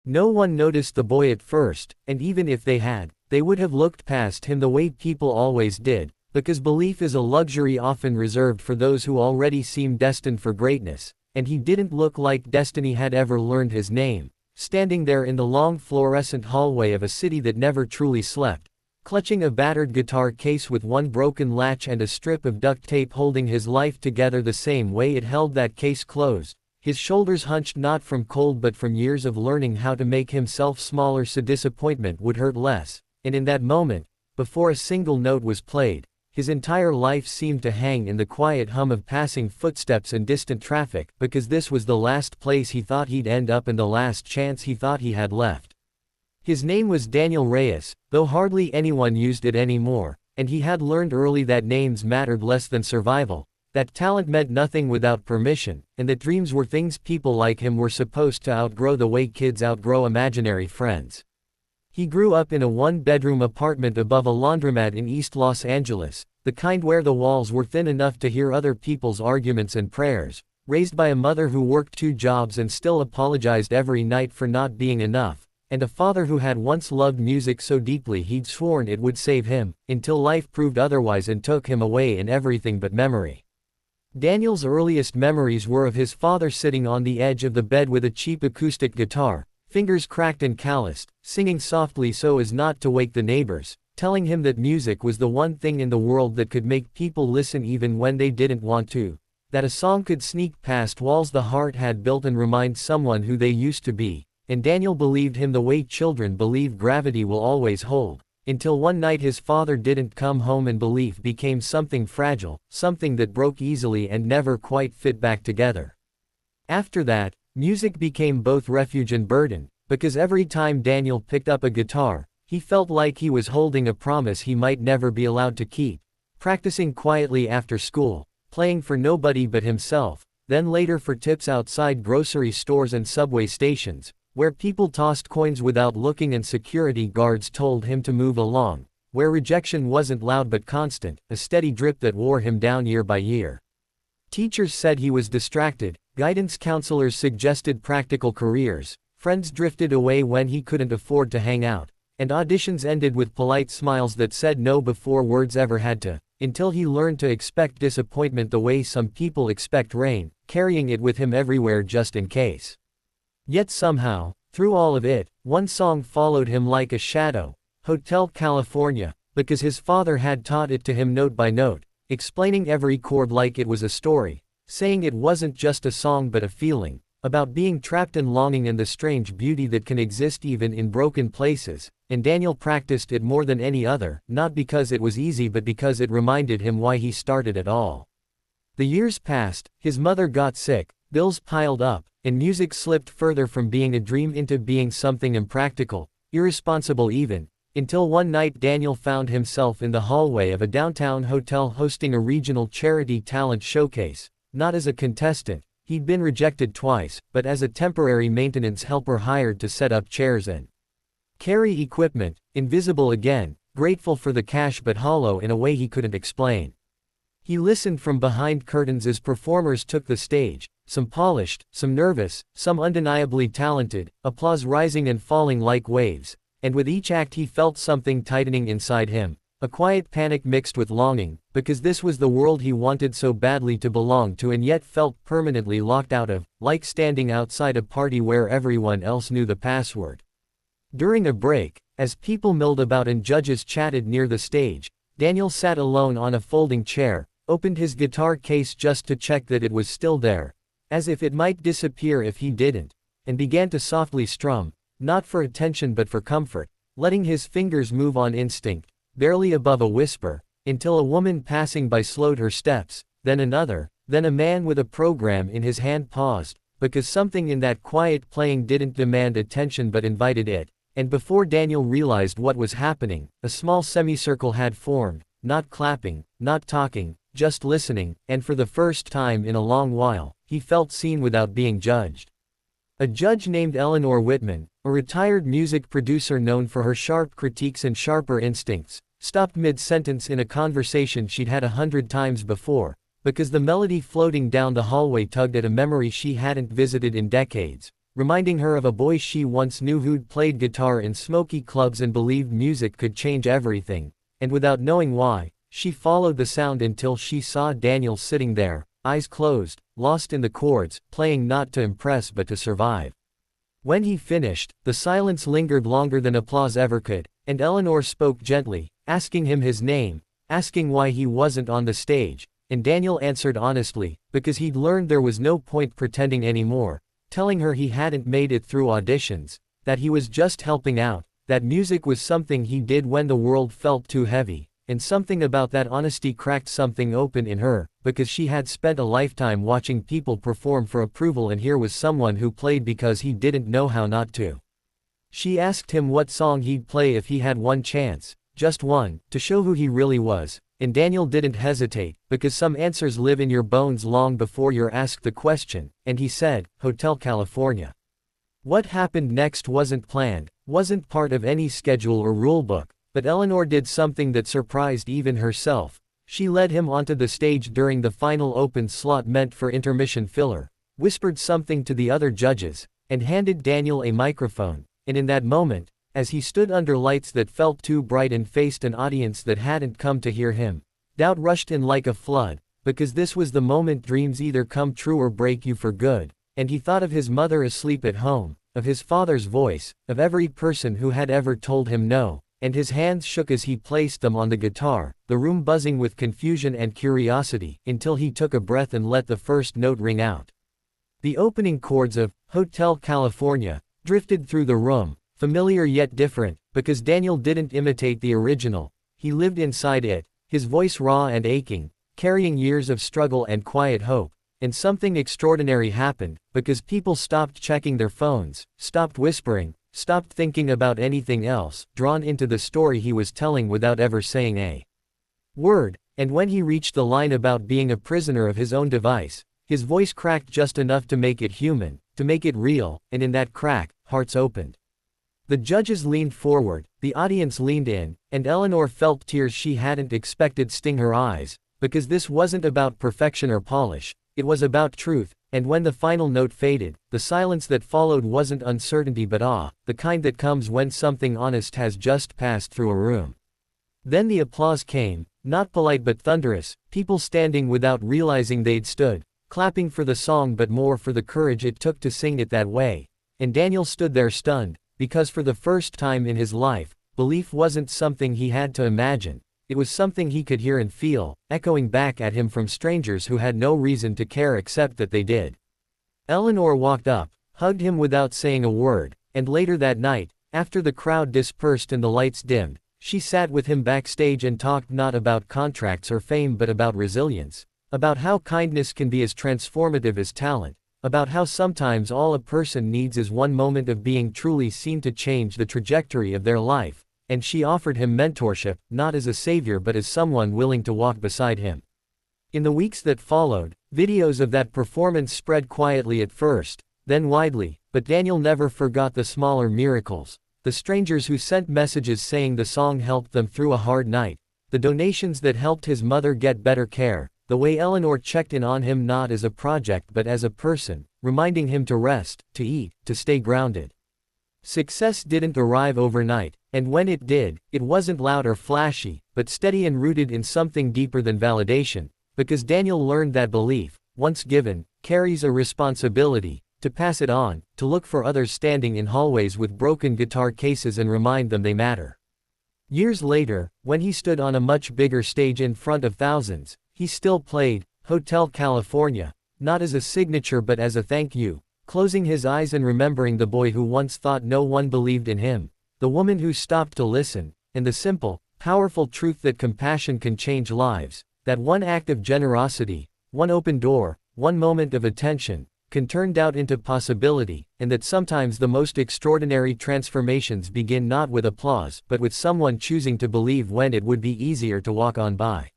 No one noticed the boy at first, and even if they had, they would have looked past him the way people always did, because belief is a luxury often reserved for those who already seem destined for greatness, and he didn't look like destiny had ever learned his name, standing there in the long fluorescent hallway of a city that never truly slept, clutching a battered guitar case with one broken latch and a strip of duct tape holding his life together the same way it held that case closed, his shoulders hunched not from cold but from years of learning how to make himself smaller so disappointment would hurt less, and in that moment, before a single note was played, his entire life seemed to hang in the quiet hum of passing footsteps and distant traffic, because this was the last place he thought he'd end up and the last chance he thought he had left. His name was Daniel Reyes, though hardly anyone used it anymore, and he had learned early that names mattered less than survival, that talent meant nothing without permission, and that dreams were things people like him were supposed to outgrow the way kids outgrow imaginary friends. He grew up in a one-bedroom apartment above a laundromat in East Los Angeles, the kind where the walls were thin enough to hear other people's arguments and prayers, raised by a mother who worked 2 jobs and still apologized every night for not being enough, and a father who had once loved music so deeply he'd sworn it would save him, until life proved otherwise and took him away in everything but memory. Daniel's earliest memories were of his father sitting on the edge of the bed with a cheap acoustic guitar, fingers cracked and calloused, singing softly so as not to wake the neighbors, telling him that music was the one thing in the world that could make people listen even when they didn't want to, that a song could sneak past walls the heart had built and remind someone who they used to be, and Daniel believed him the way children believe gravity will always hold, until one night his father didn't come home and belief became something fragile, something that broke easily and never quite fit back together. After that, music became both refuge and burden, because every time Daniel picked up a guitar, he felt like he was holding a promise he might never be allowed to keep, practicing quietly after school, playing for nobody but himself, then later for tips outside grocery stores and subway stations, where people tossed coins without looking and security guards told him to move along, where rejection wasn't loud but constant, a steady drip that wore him down year by year. Teachers said he was distracted, guidance counselors suggested practical careers, friends drifted away when he couldn't afford to hang out, and auditions ended with polite smiles that said no before words ever had to, until he learned to expect disappointment the way some people expect rain, carrying it with him everywhere just in case. Yet somehow, through all of it, one song followed him like a shadow, Hotel California, because his father had taught it to him note by note, explaining every chord like it was a story, saying it wasn't just a song but a feeling, about being trapped and longing and the strange beauty that can exist even in broken places, and Daniel practiced it more than any other, not because it was easy but because it reminded him why he started at all. The years passed, his mother got sick, bills piled up, and music slipped further from being a dream into being something impractical, irresponsible even, until one night Daniel found himself in the hallway of a downtown hotel hosting a regional charity talent showcase, not as a contestant, he'd been rejected twice, but as a temporary maintenance helper hired to set up chairs and carry equipment, invisible again, grateful for the cash but hollow in a way he couldn't explain. He listened from behind curtains as performers took the stage, some polished, some nervous, some undeniably talented, applause rising and falling like waves, and with each act he felt something tightening inside him, a quiet panic mixed with longing, because this was the world he wanted so badly to belong to and yet felt permanently locked out of, like standing outside a party where everyone else knew the password. During a break, as people milled about and judges chatted near the stage, Daniel sat alone on a folding chair, opened his guitar case just to check that it was still there, as if it might disappear if he didn't, and began to softly strum, not for attention but for comfort, letting his fingers move on instinct, barely above a whisper, until a woman passing by slowed her steps, then another, then a man with a program in his hand paused, because something in that quiet playing didn't demand attention but invited it, and before Daniel realized what was happening, a small semicircle had formed, not clapping, not talking, just listening, and for the first time in a long while, he felt seen without being judged. A judge named Eleanor Whitman, a retired music producer known for her sharp critiques and sharper instincts, stopped mid-sentence in a conversation she'd had 100 times before, because the melody floating down the hallway tugged at a memory she hadn't visited in decades, reminding her of a boy she once knew who'd played guitar in smoky clubs and believed music could change everything, and without knowing why, she followed the sound until she saw Daniel sitting there, eyes closed, lost in the chords, playing not to impress but to survive. When he finished, the silence lingered longer than applause ever could, and Eleanor spoke gently, asking him his name, asking why he wasn't on the stage, and Daniel answered honestly, because he'd learned there was no point pretending anymore, telling her he hadn't made it through auditions, that he was just helping out, that music was something he did when the world felt too heavy, and something about that honesty cracked something open in her, because she had spent a lifetime watching people perform for approval, and here was someone who played because he didn't know how not to. She asked him what song he'd play if he had one chance, just one, to show who he really was, and Daniel didn't hesitate, because some answers live in your bones long before you're asked the question, and he said, Hotel California. What happened next wasn't planned, wasn't part of any schedule or rulebook, but Eleanor did something that surprised even herself. She led him onto the stage during the final open slot meant for intermission filler, whispered something to the other judges, and handed Daniel a microphone, and in that moment, as he stood under lights that felt too bright and faced an audience that hadn't come to hear him, doubt rushed in like a flood, because this was the moment dreams either come true or break you for good, and he thought of his mother asleep at home, of his father's voice, of every person who had ever told him no, and his hands shook as he placed them on the guitar, the room buzzing with confusion and curiosity, until he took a breath and let the first note ring out. The opening chords of Hotel California drifted through the room, familiar yet different, because Daniel didn't imitate the original, he lived inside it, his voice raw and aching, carrying years of struggle and quiet hope, and something extraordinary happened, because people stopped checking their phones, stopped whispering, stopped thinking about anything else, drawn into the story he was telling without ever saying a word, and when he reached the line about being a prisoner of his own device, his voice cracked just enough to make it human, to make it real, and in that crack, hearts opened. The judges leaned forward, the audience leaned in, and Eleanor felt tears she hadn't expected sting her eyes, because this wasn't about perfection or polish, it was about truth, and when the final note faded, the silence that followed wasn't uncertainty but awe, the kind that comes when something honest has just passed through a room. Then the applause came, not polite but thunderous, people standing without realizing they'd stood, clapping for the song but more for the courage it took to sing it that way, and Daniel stood there stunned, because for the first time in his life, belief wasn't something he had to imagine, it was something he could hear and feel, echoing back at him from strangers who had no reason to care except that they did. Eleanor walked up, hugged him without saying a word, and later that night, after the crowd dispersed and the lights dimmed, she sat with him backstage and talked not about contracts or fame but about resilience, about how kindness can be as transformative as talent, about how sometimes all a person needs is one moment of being truly seen to change the trajectory of their life, and she offered him mentorship, not as a savior but as someone willing to walk beside him. In the weeks that followed, videos of that performance spread quietly at first, then widely, but Daniel never forgot the smaller miracles, the strangers who sent messages saying the song helped them through a hard night, the donations that helped his mother get better care, the way Eleanor checked in on him not as a project but as a person, reminding him to rest, to eat, to stay grounded. Success didn't arrive overnight, and when it did, it wasn't loud or flashy, but steady and rooted in something deeper than validation, because Daniel learned that belief, once given, carries a responsibility, to pass it on, to look for others standing in hallways with broken guitar cases and remind them they matter. Years later, when he stood on a much bigger stage in front of thousands, he still played Hotel California, not as a signature but as a thank you, closing his eyes and remembering the boy who once thought no one believed in him, the woman who stopped to listen, and the simple, powerful truth that compassion can change lives, that one act of generosity, one open door, one moment of attention, can turn doubt into possibility, and that sometimes the most extraordinary transformations begin not with applause but with someone choosing to believe when it would be easier to walk on by.